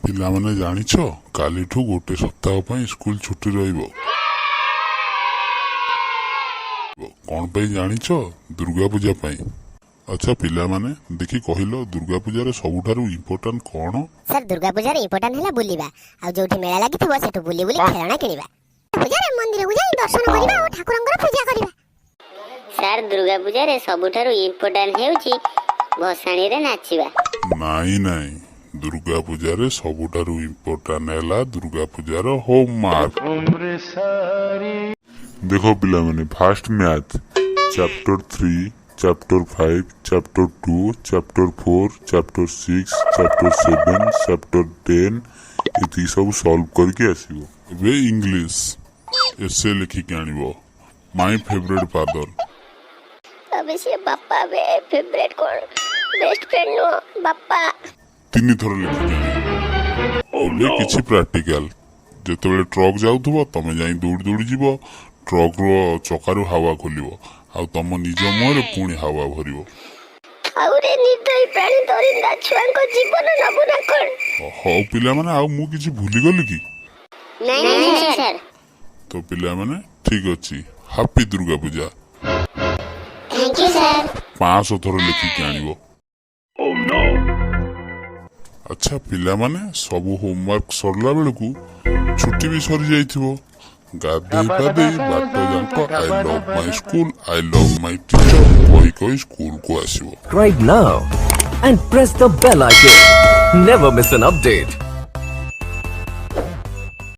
ପିଲାମାନେ ଜାଣିଛ କାଲିଠୁ ଗୋଟେ ସପ୍ତାହ ପାଇଁ ସ୍କୁଲ ଛୁଟି ରହିବ। କଣ ପାଇଁ ଜାଣିଛ? ଦୁର୍ଗା ପୂଜା ପାଇଁ। ଆଚ୍ଛା ପିଲାମାନେ ଦେଖି କହିଲ ଦୁର୍ଗା ପୂଜାର ସବୁଠାରୁ ଇମ୍ପୋର୍ଟାଣ୍ଟ କଣ? ସାର୍ ଦୁର୍ଗା ପୂଜାର ଇମ୍ପୋର୍ଟାଣ୍ଟ ହେଲା ବୁଲିବା ଆଉ ଯୋଉଠି ମେଳା ଲାଗିଥିବ ସେଠୁ ବୁଲି ବୁଲି ଖେଳଣା କିଣିବା। ପୂଜାରେ ମନ୍ଦିରକୁ ଯାଇ ଦର୍ଶନ କରିବା ଓ ଠାକୁରଙ୍କର ପୂଜା କରିବା। ସାର୍ ଦୁର୍ଗା ପୂଜାରେ ସବୁଠାରୁ ଇମ୍ପୋର୍ଟାଣ୍ଟ ହେଉଛି ଭସାଣୀରେ ନାଚିବା। ନାଇଁ ଦୁର୍ଗା ପୂଜାରେ ସବୁଠାରୁ ଇମ୍ପୋର୍ଟାଣ୍ଟ ହେଲା ଦୁର୍ଗା ପୂଜାର ହୋମୱାର୍କ। ଦେଖ ପିଲାମାନେ first math chapter 3 chapter 5 chapter 2 chapter 4 chapter 6 chapter 7 chapter 10 ଏତିକି ସବୁ ସଲ୍ଭ କରିକି ଆସିବ। ଏବେ ଇଂଲିଶ ଏସେ ଲେଖିକି ଆଣିବ। ମାଇ ଫେଭରେଟ ଫାଦର। अबे से बापा बे फेवरेट कौन बेस्ट फ्रेंड नो बापा 3 थर ଲେଖିକି ଆଣିବ। ଏବେ କିଛି ପ୍ରାକ୍ଟିକାଲ। ଯେତେବେଳେ ଟ୍ରକ୍ ଯାଉଥିବ ତମେ ଯାଇ ଦୌଡ଼ି ଦୌଡ଼ି ଯିବ, ଟ୍ରକ୍ ର ଚକାରୁ ହାୱା ଖୋଲିବ ଆଉ ତମ ନିଜ ମୁହଁରେ ପୁଣି ହାୱା ଭରିବ। ଆଉରେ ନିର୍ଦୟୀ ପ୍ରାଣୀ ଦରିନ୍ଦା ଛୁଆଙ୍କ ଜୀବନ ନବୁ ନା କଣ? ହଉ ପିଲାମାନେ ଆଉ ମୁଁ କିଛି ଭୁଲିଗଲି କି? ନାଇଁ ସାର୍। ତ ପିଲାମାନେ ଠିକ ଅଛି। Happy Durga Puja. Thank you sir. 500 ଥର ଲେଖିକି ଆଣିବ। ଆଚ୍ଛା ପିଲାମାନେ ସବୁ ହୋମୱାର୍କ ସରିଲା ବେଳକୁ ଛୁଟି ବି ସରି ଯାଇଥିବ। ଗାଧେଇ ପାଧେଇ ବାଟ ଯାଙ୍କ I love my school I love my teacher କହି ସ୍କୁଲକୁ ଆସିବ। Subscribe now and press the bell icon. Never miss an update.